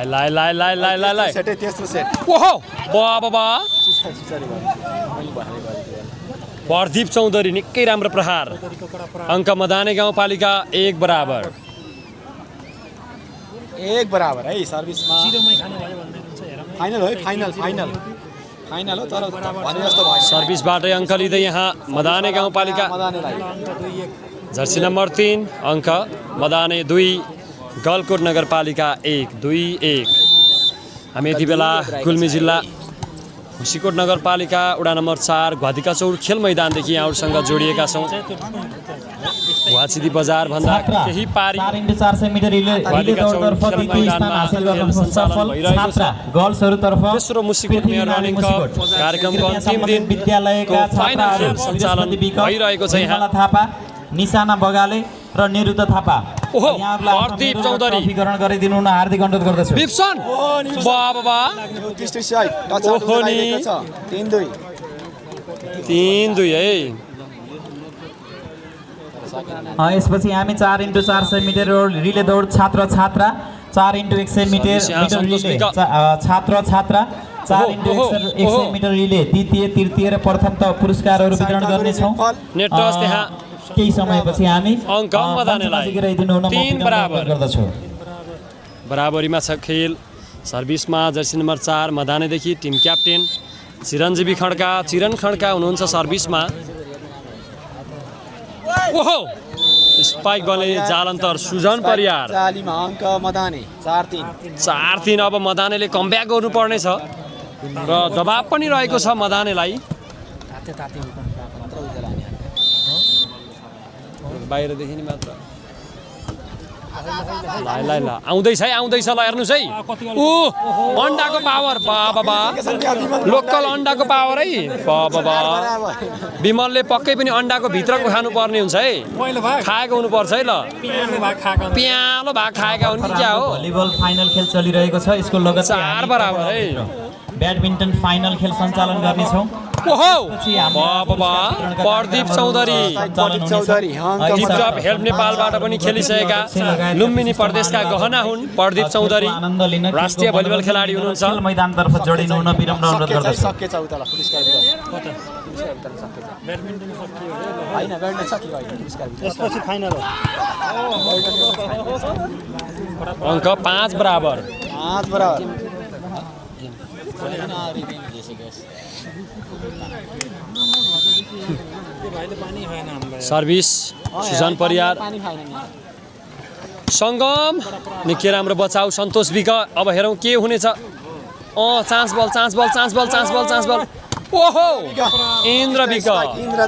लाइ सेटै तेस्रो सेट ओहो बाबा प्रदीप चौधरी निकै राम्रो प्रहार अङ्क मदाने गाउँपालिका 1 बराबर है सर्भिसमा फाइनल हो फाइनल हो तर भने जस्तो भयो सर्भिसबाटै अङ्क लिँदै यहाँ मदाने गाउँपालिका जर्सी नम्बर 3 अङ्क मदाने 2 गलकोट नगरपालिका 1-2-1 हामी यति बेला गुल्मी जिल्ला खुसीकोट नगरपालिका वडा नम्बर 4 घादिका चौर खेल मैदानदेखि यहाँहरूसँग जोडिएका छौँ वाचिदी बजार भन्दा केही पारी 4x400 मिटर रिले दौडतर्फ द्वितीय स्थान हासिल गर्न सफल छात्रा गर्ल्सहरुतर्फ तेस्रो मुसिकोट मेयर रनिङ कप कार्यक्रमको अन्तिम दिन विद्यालयका छात्राहरू सञ्चालन भइरहेको छ यहाँ थापा निशाना बगाले र निरुद्ध थापा ओहो प्रदीप चौधरी ट्रफीकरण गरिदिनु हुन हार्दिक अनुरोध गर्दछु विप्सन बाबा ओहो नि 3-2 है यसपछि हामी 4x400 मिटर रिले दौड छात्र 4x100 मिटर रिले छात्र 4x100 मिटर रिले द्वितीय तृतीय र प्रथम त पुरस्कारहरू वितरण गर्नेछौँ नेटस त्यहाँ केही समयपछि हामी अङ्क मदानेलाई 3 बराबर गर्दछौँ बराबरीमा छ खेल सर्भिसमा जर्सी नम्बर 4 मदानेदेखि टिम क्याप्टेन चिरञ्जीवी खड्का हुनुहुन्छ सर्भिसमा ओहो स्पाइक गर्ने जालन्तर सुजन परियार चालीमा अङ्क मदाने 4-3 अब मदानेले कमब्याक गर्नुपर्ने छ र दबाब पनि रहेको छ मदानेलाई बाहिरदेखि नि मात्र ल आउँदैछ ल हेर्नुहोस् है अन्डाको पावर बाबा लोकल अन्डाको पावर है बाबा विमलले पक्कै पनि अन्डाको भित्रको खानुपर्ने हुन्छ है खाएको हुनुपर्छ है ल प्यालो भाग खाएका हुन् कि क्या हो भलिबल फाइनल खेल चलिरहेको छ यसको लगत 4 बराबर है ब्याडमिन्टन फाइनल खेल सञ्चालन गर्नेछौँ ओहो बाबा प्रदीप चौधरी टिपटप हेल्प नेपालबाट पनि खेलिसकेका लुम्बिनी प्रदेशका गहना हुन् प्रदीप चौधरी राष्ट्रिय भलिबल खेलाडी हुनुहुन्छ मैदानतर्फ जोडिनु हुन विनम्र अनुरोध गर्दछु अङ्क 5 बराबर सर्भिस सुजन परियार सङ्गम निकै राम्रो बचाउ सन्तोष विक अब हेरौँ के हुनेछ चान्स बल ओहो इन्द्र विक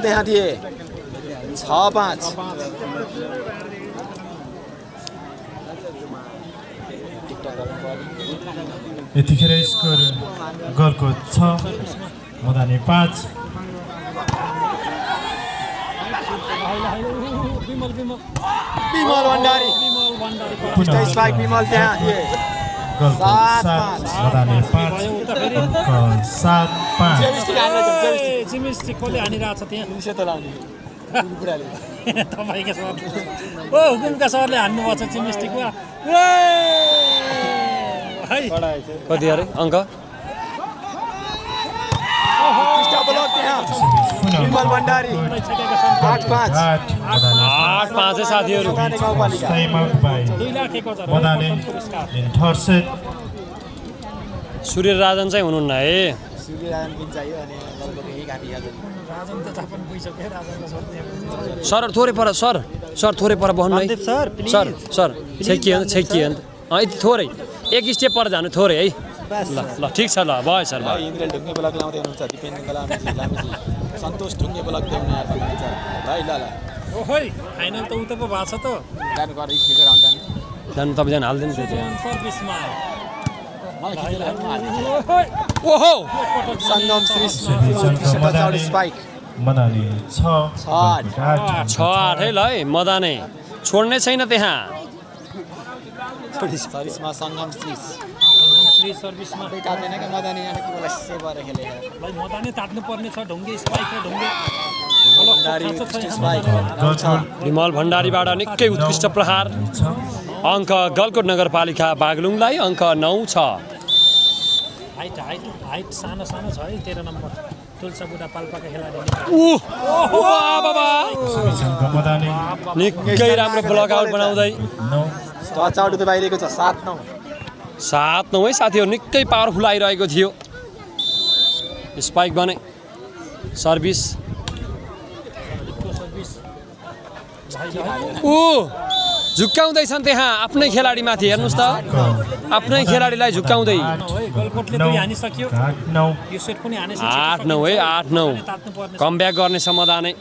त्यहाँ थिए 6-5 यतिखेर स्कोर गलको 6 मदाने 5 विमल भण्डारी स्ट्राइक विमल त्यहाँ थिए गलको 7 मदाने 5 अङ्क 7-5 जिमिस्टिक कसले हानिरहेको छ त्यहाँ सेतो लाउने तपाईँका सर हुकुमका सरले हान्नुभएको छ जिमिस्टिकमा कति अरे अङ्क विमल भण्डारी 8-5 है साथीहरू सूर्य राजन चाहिँ हुनुहुन्न है सर थोरै पर बस्नु है सर छेकिए यति थोरै एक स्टेप पर जानु थोरै है ल ठिक छ ल भयो सर इन्द्रेल ढुङ्गे ब्लक लाउँदै हुनुहुन्छ दिपेन्द्र लामिजी सन्तोष ढुङ्गे ब्लक ल्याउने हुनुहुन्छ है ल ओहो फाइनल त उता पो भएको छ त जानु तपाईँजना हाल्दैन सर्भिसमा ओहो सङ्गम श्री स्पाइक मदाने 6-8 है ल है मदाने छोड्ने छैन त्यहाँ सर्भिसमा सङ्गम श्री सर्भिसमा तात्दैन क्या मदानी यहाँ के बोला सेवा खेले भाइ मदानी तात्नु पर्ने छ ढुङ्गे स्पाइक र ढुङ्गे गलकुट विमल भण्डारीबाट निकै उत्कृष्ट प्रहार 6 अङ्क गलकोट नगरपालिका बागलुङलाई अङ्क 9 छ हाइट सानो सानो छ है 13 नम्बर तुलसा बुढा पाल्पाका खेलाडी समीक्षणको मदानी निकै राम्रो ब्लक आउट बनाउँदै 9 टच आउट त बाहिरको छ 7-9 7-9 है साथीहरू निकै पावरफुल आइरहेको थियो स्पाइक बने सर्भिस झुक्काउँदैछन् त्यहाँ आफ्नै खेलाडीमाथि हेर्नुहोस् त आफ्नै खेलाडीलाई झुक्काउँदै 9 हानिसक्यो 9 यो सेट पनि हानिसक्यो 8-9 है 8-9 कमब्याक गर्ने छ मदाने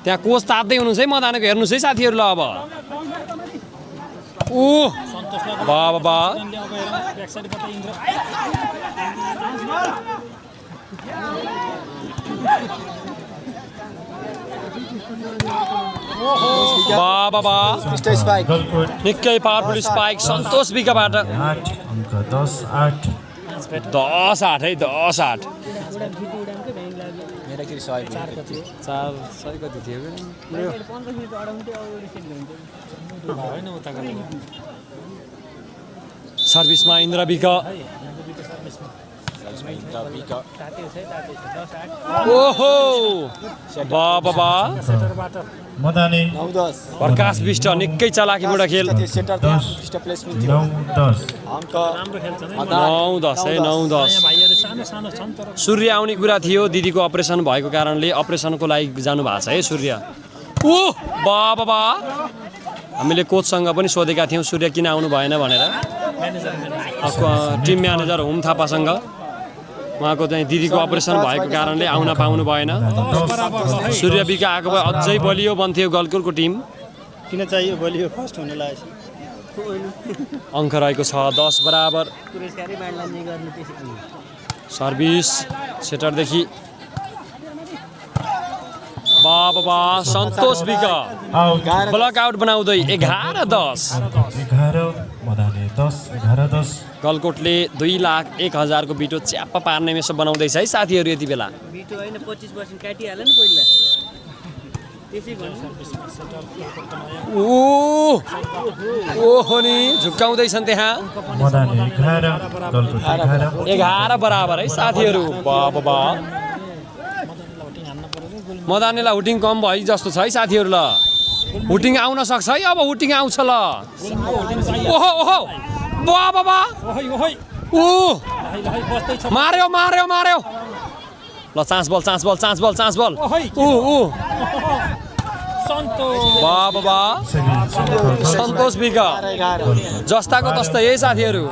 त्यहाँ कोच तात्दै हुनुहुन्छ है मदानेको हेर्नुहोस् है साथीहरू ल अब बाबा बाबा स्पाइक गलकुट निकै पावरफुल स्पाइक सन्तोष विकाबाट 8 अङ्क 10-8 10-8 है 10-8 मेराखेरि सहयोग 4 सय कति थियो सर्भिसमा इन्द्र विक ओहो बाबा मदानी 9-10 प्रकाश विष्ट निकै चलाकीबाट खेल सेन्टर त्यहाँ फिस्ट प्लेसमेन्ट थियो 9-10 अङ्क राम्रो खेल्छ नि 9-10 है 9-10 भाइहरू सानो सानो छन् तर सूर्य आउने कुरा थियो दिदीको अपरेसन भएको कारणले अपरेसनको लागि जानु भएको छ है सूर्य बाबा हामीले कोचसँग पनि सोधेका थियौँ सूर्य किन आउनु भएन भनेर टिम म्यानेजर होम थापासँग उहाँको चाहिँ दिदीको अपरेसन भएको कारणले आउन पाउनु भएन सूर्य विका आएको भए अझै बलियो बन्थ्यो गलकुटको टिम किन चाहियो बलियो फर्स्ट हुन लागेको अङ्क रहेको छ 10 बराबर सर्भिस सेटरदेखि बाबा सन्तोष विका आउट ब्लक आउट बनाउँदै 11-10 11 मदानी 10-11-10 गलकोटले 2,01,000 को बिटो च्याप्प पार्ने मेसो बनाउँदैछ है साथीहरू यति बेला बिटो होइन 25% काटिहाल्यो नि पहिला त्यसै ओहो नि झुक्काउँदैछन् त्यहाँ मदानी 11 गलकुट 11 बराबर है साथीहरू बाबा मदानेलाई हुटिङ कम भयो जस्तो छ है साथीहरू ल हुटिङ आउन सक्छ है अब हुटिङ आउँछ ल ओहो ओहो बाबा मार्यो मार्यो मार्यो ल चान्स बल बाबा सन्तोष विका जस्ताको तस्तै है साथीहरू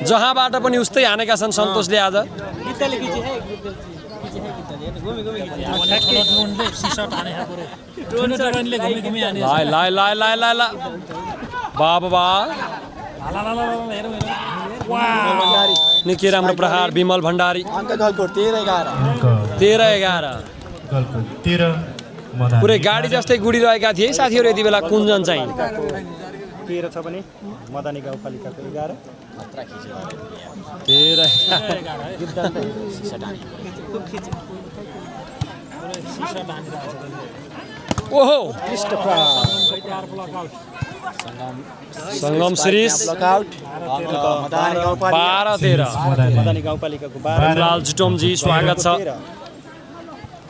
जहाँबाट पनि उस्तै हानेका छन् सन्तोषले आज बाबा निकै राम्रो प्रहार विमल भण्डारी अङ्क गलकोट 13-11 गलकुट 13 मदानी पुरै गाडी जस्तै गुडिरहेका थिए साथीहरू यति बेला कुञ्जन चाहिँ 13 छ भने मदानी गाउँपालिकाको 11 ओहो सङ्गम सिरिज ब्लकआउट अङ्क मदानी गाउँपालिका 12-13 मदानी गाउँपालिकाको 12 लाल जुटोमजी स्वागत छ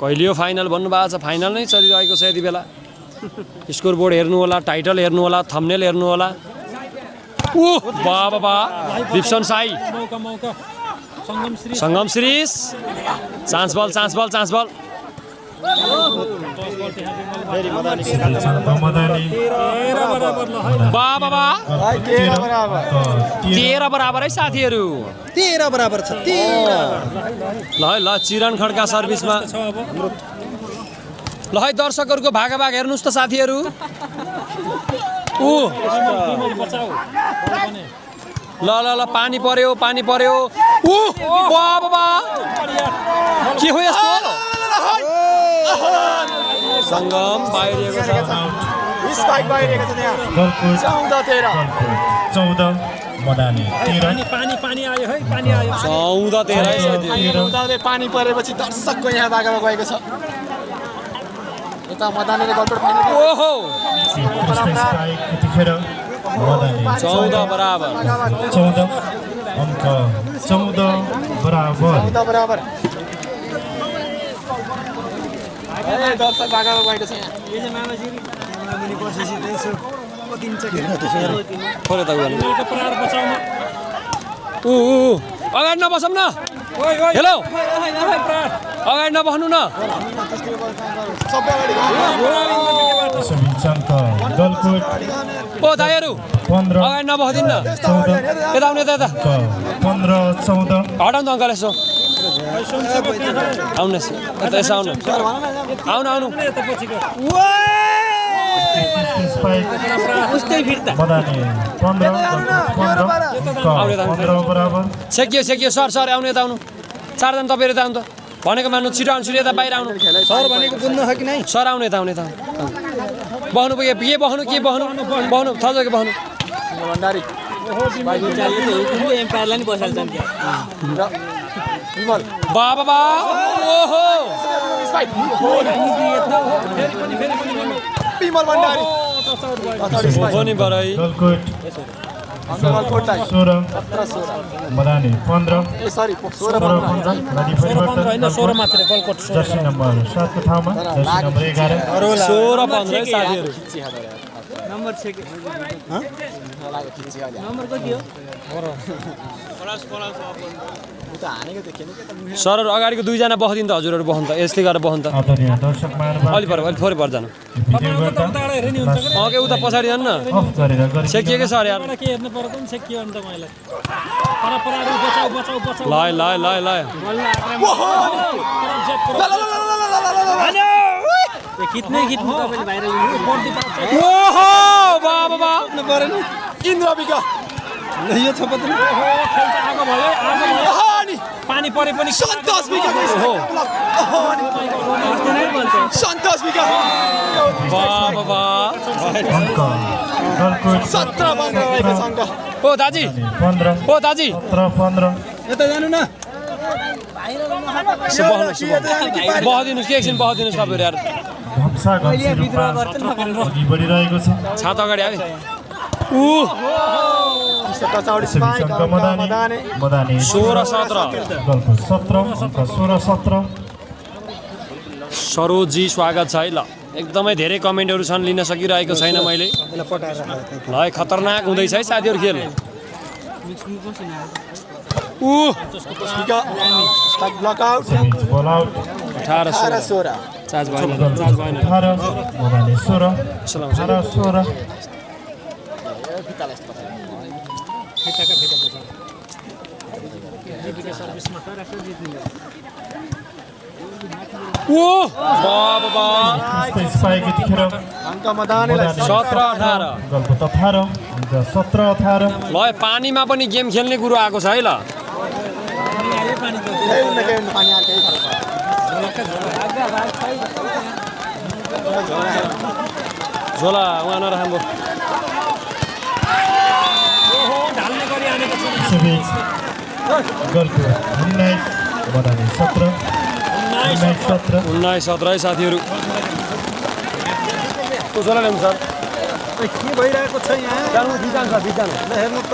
कहिले फाइनल भन्नुभएको छ फाइनल नै चलिरहेको छ यति बेला स्कोर बोर्ड हेर्नु होला टाइटल हेर्नु होला थम्बनेल हेर्नु होला बाबा दिप्सन साई सङ्गम सिरिज चान्स बल मदानी बाबा 13 बराबर है साथीहरू 13 बराबर छ 13 ल चिरण खड्का सर्भिसमा ल है दर्शकहरूको भागाभाग हेर्नुहोस् त साथीहरू ल पानी पर्यो बाबा के हो यस्तो सङ्गम बाहिरिएको छ स्पाइक बाहिरिएको छ त्यहाँ गलकुट 14 मदानी 13 पानी आयो है पानी आयो 14-13 पानी परेपछि दर्शकको यहाँ भागामा गएको छ यता मदानीले गलकोट फाइनल ओहो स्पाइक यतिखेर मदानी 14 बराबर 14 अङ्क 14 बराबर बराबर दर्शक भागा बाहिर छ यहाँ यो चाहिँ मामासिरी खोले त उयो प्राण बचाउन अगाडि नबसौँ न हेलो अगाडि नबस्नु न सबै अगाडि समीचन्द गलकोट ओ दाइहरू 15 अगाडि नबस्दिन न 14 यता आउनु यता 15 14 हटाउनु त अङ्कल यसो आउनु यता यसो आउनु आउनु आउनु यता पछिको स्पाइक उस्तै फिर्ता मदानी 15 बराबर सेकियो सर आउनु यता आउनु चारजना तपाईँहरू यता आउनु त भनेको मान्नु छिटो आउनु छिटो यता बाहिर आउनु सर भनेको बुझ्नु छ कि नै सर आउनु यता आउनु यता बस्नु पुग्यो के बस्नु थल्छ कि बस्नु भण्डारी एम्पायरलाई नि बसाल्छ नि त्यहाँ विमल बाबा ओहो विमल भण्डारी हो नि बराई गलकोट गलकोटलाई 16 17 मदानी 15 ए सरी 16 15 नदी परिवर्तन होइन 16 मात्र गलकोट जर्सी नम्बर 7 को ठाउँमा जर्सी नम्बर 11 16 15 साथीहरू नम्बर 6 नम्बर कति हो सरहरू अगाडिको दुईजना बस्दिन त हजुरहरू बस्नु त यस्तै गरेर बस्नु त आदरणीय दर्शक महानुभाव अलि पर अलि थोरै पर जानु भिडियोबाट अघि उता पछाडि जानु न अफ गरेर गरी सेकिएको छ अरे यार के हेर्नु पर्यो नि सेकियो अन्त मैले परपराहरू बचाउ ल खिच्नु तपाईँले बाहिर ओहो बाबा इन्द्र विका यो छ पत्र आगो भयो पानी परे पनि सन्तोष विका सन्तोष विका बाबा अङ्क गलकोट 17 15 रहेको छ अङ्क ओ दाजी 15 ओ दाजी 15 यता जानु न बस्दिनुहोस् के एकछिन बस्दिनुहोस् तपाईँहरू यार भम्सा घम्सी रूपमा अघि बढिरहेको छ छात अगाडि आयो चौडी स्पाइक समीचन्द मदानी मदानी 16 17 गलकोट 17 अङ्क 16 17 सरोजी स्वागत छ है ल एकदमै धेरै कमेन्टहरू छन् लिन सकिरहेको छैन मैले ल खतरनाक हुँदैछ है साथीहरू खेल ब्लकआउट समीच बल आउट 18 16 चार्ज भएन चार्ज भएन 18 मदानी 16 18 16 बाबा स्पाइक यतिखेर अङ्क मदानीलाई 17 18 गलकोट 18 अङ्क 17 18 ल पानीमा पनि गेम खेल्ने कुरो आएको छ है ल पानी हाल्दै झोला उहाँ नराम्रो ढाल्ने गरी आनेको छ समीच गलकोट 19 मदानी 17 19 17 19 17 है साथीहरू झोला ल्याउनु सर के भइरहेको छ यहाँ जानु बिजानु छ बिजानु हेर्नु त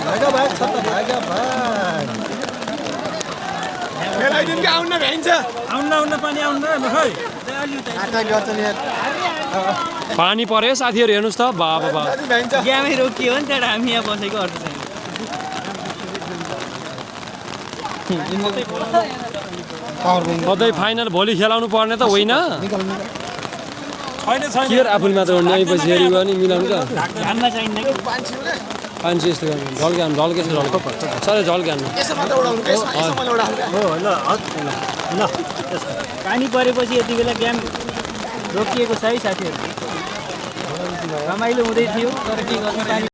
भागा भाग छ त भागा भाग खेलाइदिनु कि आउन भ्याइन्छ आउन पानी आउन खै आटा गर्छ नि पानी पर्यो साथीहरू हेर्नुहोस् त बाबा भ्याइन्छ ग्यामै रोकियो नि त्यहाँ हामी यहाँ बसेको अर्थ छैन सधैँ फाइनल भोलि खेलाउनु पर्ने त होइन छैन छैन के आफूले मात्र पछि हेरि गयो नि मिलाउनु त घाममा चाहिन्न कि पानी यस्तो गर्नु ढल्के छ ढल्को सर ढल्के हान्नु यसो मात्र उडाउनु यसो मैले उडाउनु पानी परेपछि यति बेला ग्याम रोकिएको छ है साथीहरू रमाइलो हुँदै थियो तर के गर्नु पानी